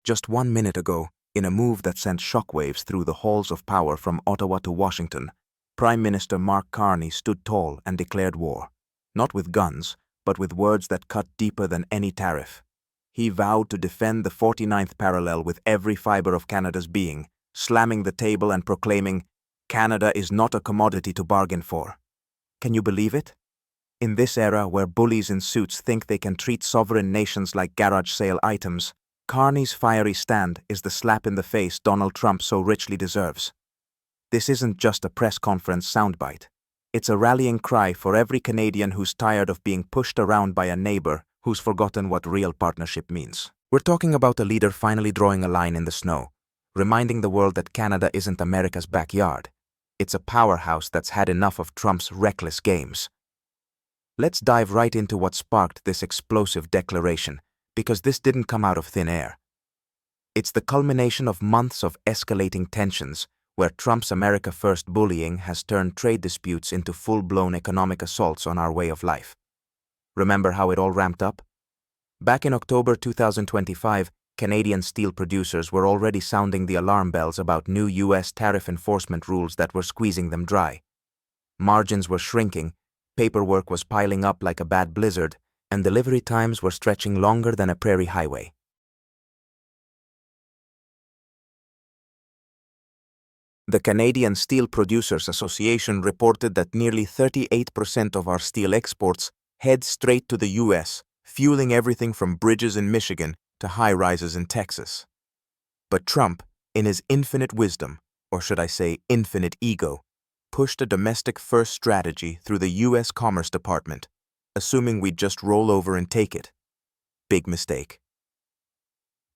Just 1 minute ago, in a move that sent shockwaves through the halls of power from Ottawa to Washington, Prime Minister Mark Carney stood tall and declared war. Not with guns, but with words that cut deeper than any tariff. He vowed to defend the 49th parallel with every fiber of Canada's being, slamming the table and proclaiming, "Canada is not a commodity to bargain for." Can you believe it? In this era where bullies in suits think they can treat sovereign nations like garage sale items, Carney's fiery stand is the slap in the face Donald Trump so richly deserves. This isn't just a press conference soundbite. It's a rallying cry for every Canadian who's tired of being pushed around by a neighbor who's forgotten what real partnership means. We're talking about a leader finally drawing a line in the snow, reminding the world that Canada isn't America's backyard. It's a powerhouse that's had enough of Trump's reckless games. Let's dive right into what sparked this explosive declaration, because this didn't come out of thin air. It's the culmination of months of escalating tensions, where Trump's America First bullying has turned trade disputes into full-blown economic assaults on our way of life. Remember how it all ramped up? Back in October 2025, Canadian steel producers were already sounding the alarm bells about new U.S. tariff enforcement rules that were squeezing them dry. Margins were shrinking, paperwork was piling up like a bad blizzard, and delivery times were stretching longer than a prairie highway. The Canadian Steel Producers Association reported that nearly 38% of our steel exports head straight to the U.S., fueling everything from bridges in Michigan to high-rises in Texas. But Trump, in his infinite wisdom, or should I say infinite ego, pushed a domestic-first strategy through the U.S. Commerce Department, assuming we'd just roll over and take it. Big mistake.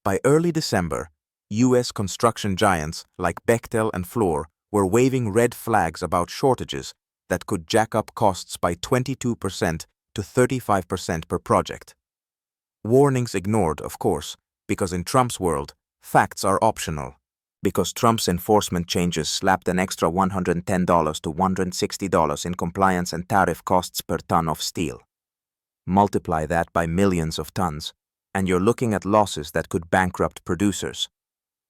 By early December, U.S. construction giants like Bechtel and Fluor were waving red flags about shortages that could jack up costs by 22% to 35% per project. Warnings ignored, of course, because in Trump's world, facts are optional. Because Trump's enforcement changes slapped an extra $110 to $160 in compliance and tariff costs per ton of steel. Multiply that by millions of tons, and you're looking at losses that could bankrupt producers.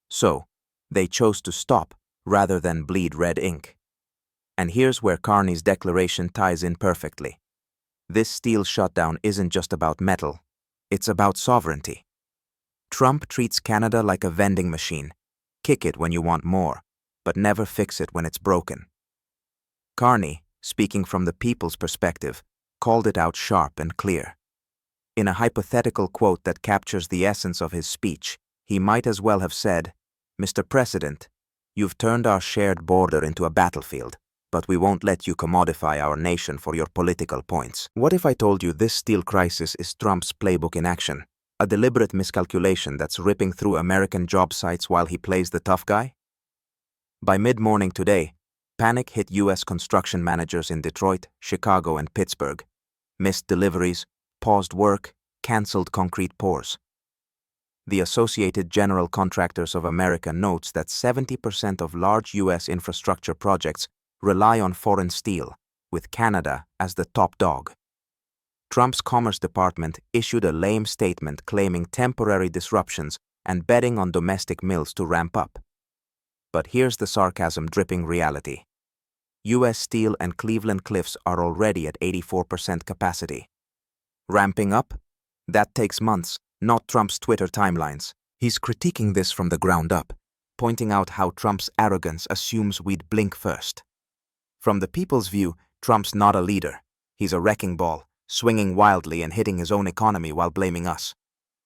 So, they chose to stop rather than bleed red ink. And here's where Carney's declaration ties in perfectly. This steel shutdown isn't just about metal, it's about sovereignty. Trump treats Canada like a vending machine. Kick it when you want more, but never fix it when it's broken. Carney, speaking from the people's perspective, called it out sharp and clear. In a hypothetical quote that captures the essence of his speech, he might as well have said, "Mr. President, you've turned our shared border into a battlefield, but we won't let you commodify our nation for your political points." What if I told you this steel crisis is Trump's playbook in action? A deliberate miscalculation that's ripping through American job sites while he plays the tough guy? By mid-morning today, panic hit U.S. construction managers in Detroit, Chicago, and Pittsburgh. Missed deliveries, paused work, canceled concrete pours. The Associated General Contractors of America notes that 70% of large U.S. infrastructure projects rely on foreign steel, with Canada as the top dog. Trump's Commerce Department issued a lame statement claiming temporary disruptions and betting on domestic mills to ramp up. But here's the sarcasm-dripping reality. U.S. Steel and Cleveland-Cliffs are already at 84% capacity. Ramping up? That takes months, not Trump's Twitter timelines. He's critiquing this from the ground up, pointing out how Trump's arrogance assumes we'd blink first. From the people's view, Trump's not a leader. He's a wrecking ball, swinging wildly and hitting his own economy while blaming us.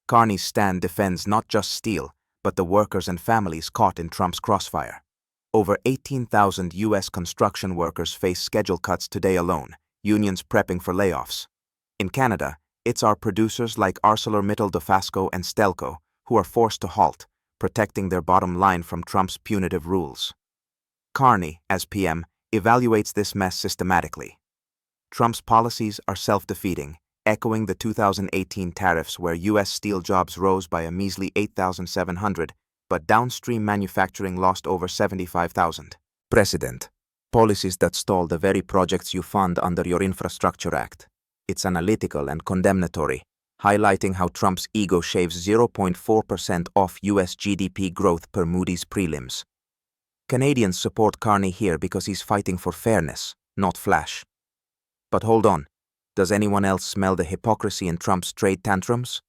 Carney's stand defends not just steel, but the workers and families caught in Trump's crossfire. Over 18,000 U.S. construction workers face schedule cuts today alone, unions prepping for layoffs. In Canada, it's our producers like ArcelorMittal, Dofasco, and Stelco who are forced to halt, protecting their bottom line from Trump's punitive rules. Carney, as PM, evaluates this mess systematically. Trump's policies are self-defeating, echoing the 2018 tariffs where U.S. steel jobs rose by a measly 8,700, but downstream manufacturing lost over 75,000. Precedent. Policies that stall the very projects you fund under your Infrastructure Act. It's analytical and condemnatory, highlighting how Trump's ego shaves 0.4% off US GDP growth per Moody's prelims. Canadians support Carney here because he's fighting for fairness, not flash. But hold on, does anyone else smell the hypocrisy in Trump's trade tantrums?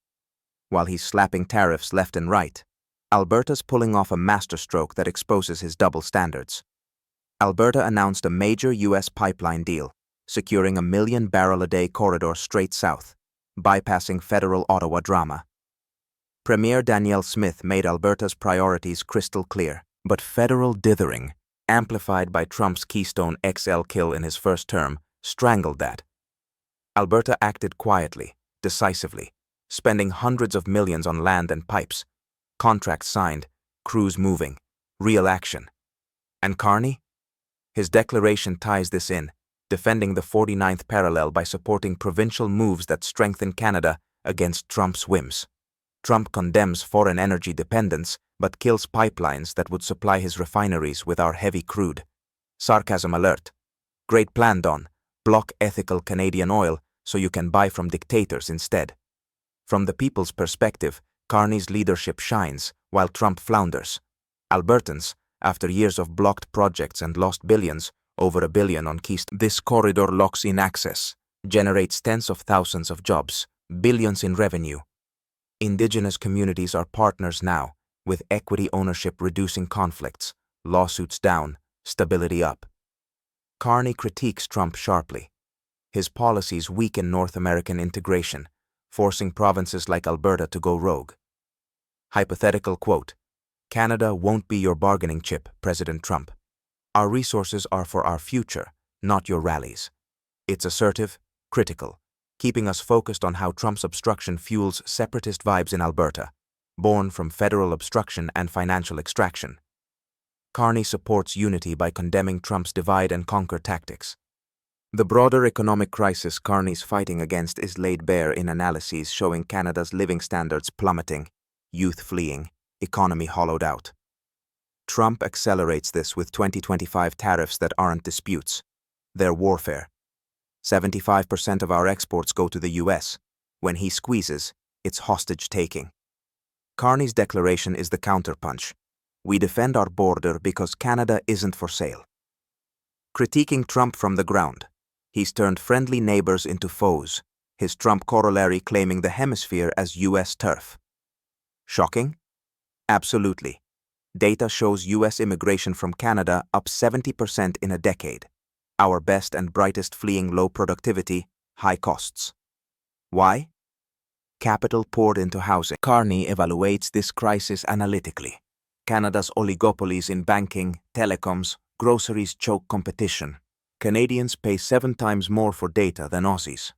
While he's slapping tariffs left and right, Alberta's pulling off a masterstroke that exposes his double standards. Alberta announced a major US pipeline deal, securing a 1 million barrel a day corridor straight south, bypassing federal Ottawa drama. Premier Danielle Smith made Alberta's priorities crystal clear, but federal dithering, amplified by Trump's Keystone XL kill in his first term, strangled that. Alberta acted quietly, decisively, spending hundreds of millions on land and pipes, contracts signed, crews moving, real action. And Carney? His declaration ties this in, defending the 49th parallel by supporting provincial moves that strengthen Canada against Trump's whims. Trump condemns foreign energy dependence but kills pipelines that would supply his refineries with our heavy crude. Sarcasm alert. Great plan, Don. Block ethical Canadian oil so you can buy from dictators instead. From the people's perspective, Carney's leadership shines while Trump flounders. Albertans, after years of blocked projects and lost billions, over $1 billion on Keystone, this corridor locks in access, generates tens of thousands of jobs, billions in revenue. Indigenous communities are partners now, with equity ownership reducing conflicts, lawsuits down, stability up. Carney critiques Trump sharply. His policies weaken North American integration, forcing provinces like Alberta to go rogue. Hypothetical quote, "Canada won't be your bargaining chip, President Trump. Our resources are for our future, not your rallies." It's assertive, critical, keeping us focused on how Trump's obstruction fuels separatist vibes in Alberta, born from federal obstruction and financial extraction. Carney supports unity by condemning Trump's divide-and-conquer tactics. The broader economic crisis Carney's fighting against is laid bare in analyses showing Canada's living standards plummeting, youth fleeing, economy hollowed out. Trump accelerates this with 2025 tariffs that aren't disputes. They're warfare. 75% of our exports go to the US. When he squeezes, it's hostage-taking. Carney's declaration is the counterpunch. We defend our border because Canada isn't for sale. Critiquing Trump from the ground, he's turned friendly neighbors into foes, his Trump corollary claiming the hemisphere as US turf. Shocking? Absolutely. Data shows US immigration from Canada up 70% in a decade. Our best and brightest fleeing low productivity, high costs. Why? Capital poured into housing. Carney evaluates this crisis analytically. Canada's oligopolies in banking, telecoms, groceries choke competition. Canadians pay 7 times more for data than Aussies.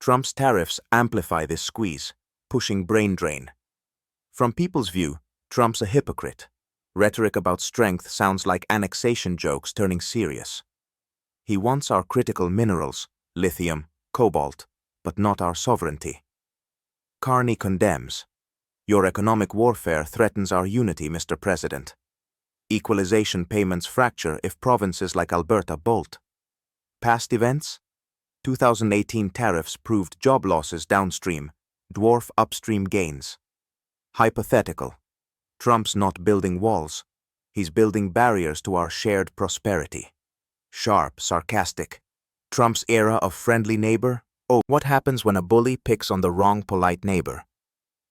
Trump's tariffs amplify this squeeze, pushing brain drain. From people's view, Trump's a hypocrite. Rhetoric about strength sounds like annexation jokes turning serious. He wants our critical minerals, lithium, cobalt, but not our sovereignty. Carney condemns. Your economic warfare threatens our unity, Mr. President. Equalization payments fracture if provinces like Alberta bolt. Past events? 2018 tariffs proved job losses downstream, dwarf upstream gains. Hypothetical. Trump's not building walls. He's building barriers to our shared prosperity. Sharp, sarcastic. Trump's era of friendly neighbor? Oh, what happens when a bully picks on the wrong polite neighbor?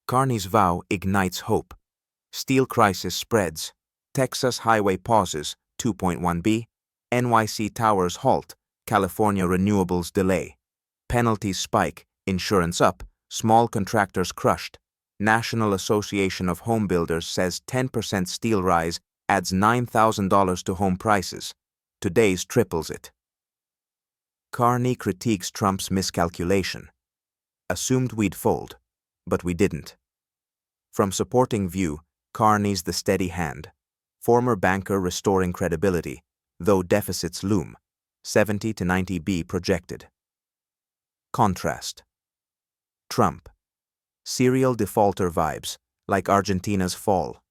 Carney's vow ignites hope. Steel crisis spreads. Texas highway pauses, 2.1B. NYC towers halt. California renewables delay. Penalties spike, insurance up, small contractors crushed. National Association of Home Builders says 10% steel rise adds $9,000 to home prices. Today's triples it. Carney critiques Trump's miscalculation. Assumed we'd fold, but we didn't. From supporting view, Carney's the steady hand. Former banker restoring credibility, though deficits loom. 70 to 90B projected. Contrast. Trump. Serial defaulter vibes, like Argentina's fall.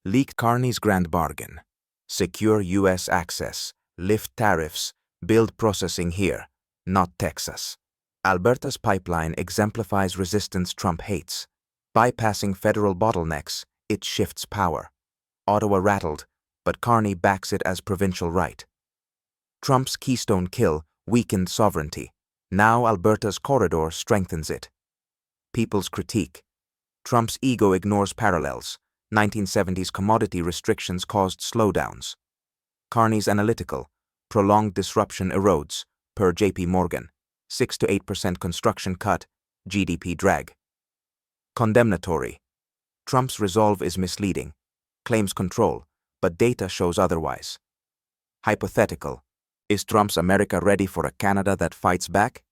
Leaked Carney's grand bargain. Secure US access, lift tariffs, build processing here, not Texas. Alberta's pipeline exemplifies resistance Trump hates. Bypassing federal bottlenecks, it shifts power. Ottawa rattled, but Carney backs it as provincial right. Trump's Keystone kill weakened sovereignty. Now Alberta's corridor strengthens it. People's critique. Trump's ego ignores parallels. 1970s commodity restrictions caused slowdowns. Carney's analytical. Prolonged disruption erodes, per J.P. Morgan. 6 to 8% construction cut, GDP drag. Condemnatory. Trump's resolve is misleading. Claims control, but data shows otherwise. Hypothetical. Is Trump's America ready for a Canada that fights back?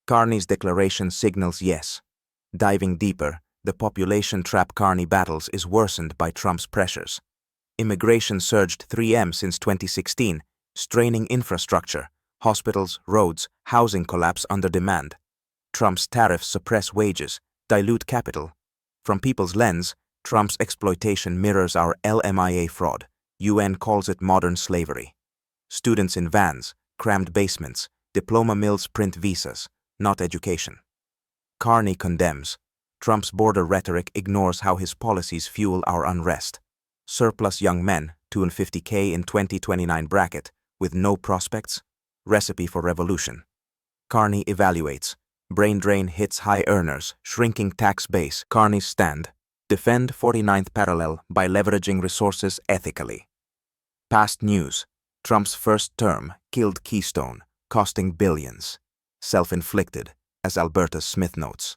Carney's declaration signals yes. Diving deeper, the population trap Carney battles is worsened by Trump's pressures. Immigration surged 3M since 2016, straining infrastructure, hospitals, roads, housing collapse under demand. Trump's tariffs suppress wages, dilute capital. From people's lens, Trump's exploitation mirrors our LMIA fraud. UN calls it modern slavery. Students in vans, crammed basements, diploma mills print visas, not education. Carney condemns. Trump's border rhetoric ignores how his policies fuel our unrest. Surplus young men, 250K in 2029 bracket, with no prospects? Recipe for revolution. Carney evaluates. Brain drain hits high earners, shrinking tax base. Carney's stand. Defend 49th parallel by leveraging resources ethically. Past news. Trump's first term killed Keystone, costing billions. Self-inflicted, as Alberta's Smith notes.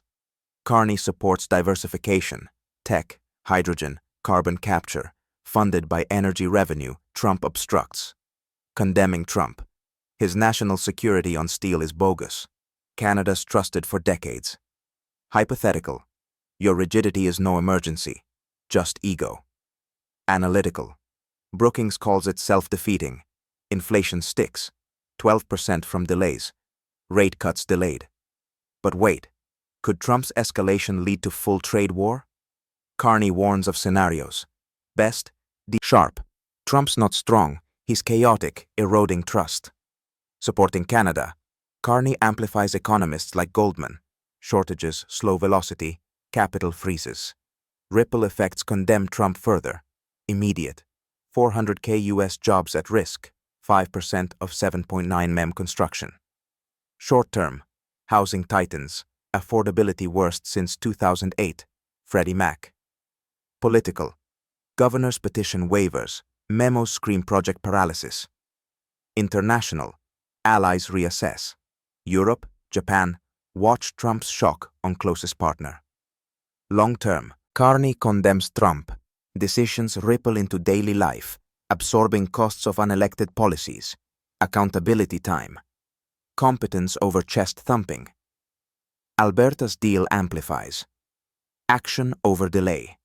Carney supports diversification, tech, hydrogen, carbon capture, funded by energy revenue Trump obstructs. Condemning Trump. His national security on steel is bogus. Canada's trusted for decades. Hypothetical. Your rigidity is no emergency, just ego. Analytical. Brookings calls it self-defeating. Inflation sticks, 12% from delays. Rate cuts delayed. But wait, could Trump's escalation lead to full trade war? Carney warns of scenarios. Best, sharp. Trump's not strong, he's chaotic, eroding trust. Supporting Canada, Carney amplifies economists like Goldman. Shortages, slow velocity, capital freezes. Ripple effects condemn Trump further. Immediate. 400K US jobs at risk, 5% of 7.9 mem construction. Short term, housing tightens, affordability worst since 2008, Freddie Mac. Political. Governors petition waivers, memos scream project paralysis. International. Allies reassess. Europe, Japan, watch Trump's shock on closest partner. Long-term, Carney condemns Trump. Decisions ripple into daily life, absorbing costs of unelected policies. Accountability time. Competence over chest thumping. Alberta's deal amplifies. Action over delay.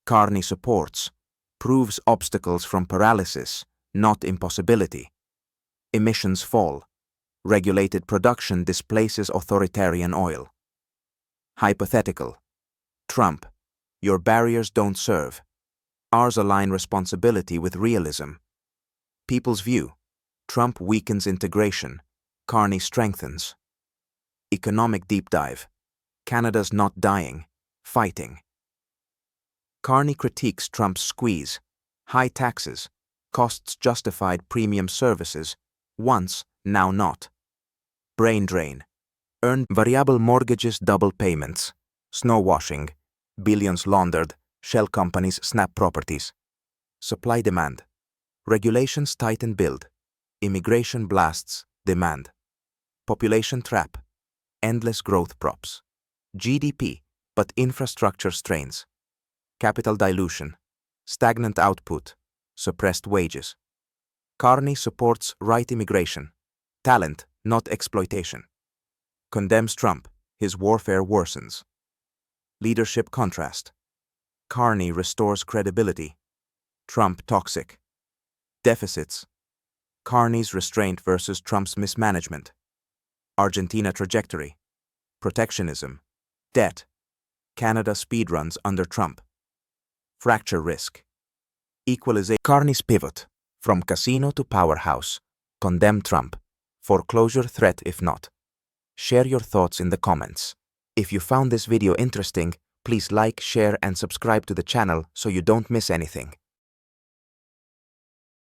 Carney supports. Proves obstacles from paralysis, not impossibility. Emissions fall. Regulated production displaces authoritarian oil. Hypothetical. Trump, your barriers don't serve. Ours align responsibility with realism. People's view. Trump weakens integration. Carney strengthens. Economic deep dive. Canada's not dying, fighting. Carney critiques Trump's squeeze. High taxes. Costs justified premium services. Once, now not. Brain drain. Earned variable mortgages double payments. Snow washing. Billions laundered. Shell companies snap properties. Supply demand. Regulations tighten build. Immigration blasts demand. Population trap. Endless growth props. GDP, but infrastructure strains. Capital dilution. Stagnant output. Suppressed wages. Carney supports right immigration. Talent, not exploitation. Condemns Trump. His warfare worsens. Leadership contrast. Carney restores credibility. Trump toxic. Deficits. Carney's restraint versus Trump's mismanagement. Argentina trajectory. Protectionism. Debt. Canada speedruns under Trump. Fracture risk. Equalization. Carney's pivot. From casino to powerhouse. Condemn Trump. Foreclosure threat if not. Share your thoughts in the comments. If you found this video interesting, please like, share, and subscribe to the channel so you don't miss anything.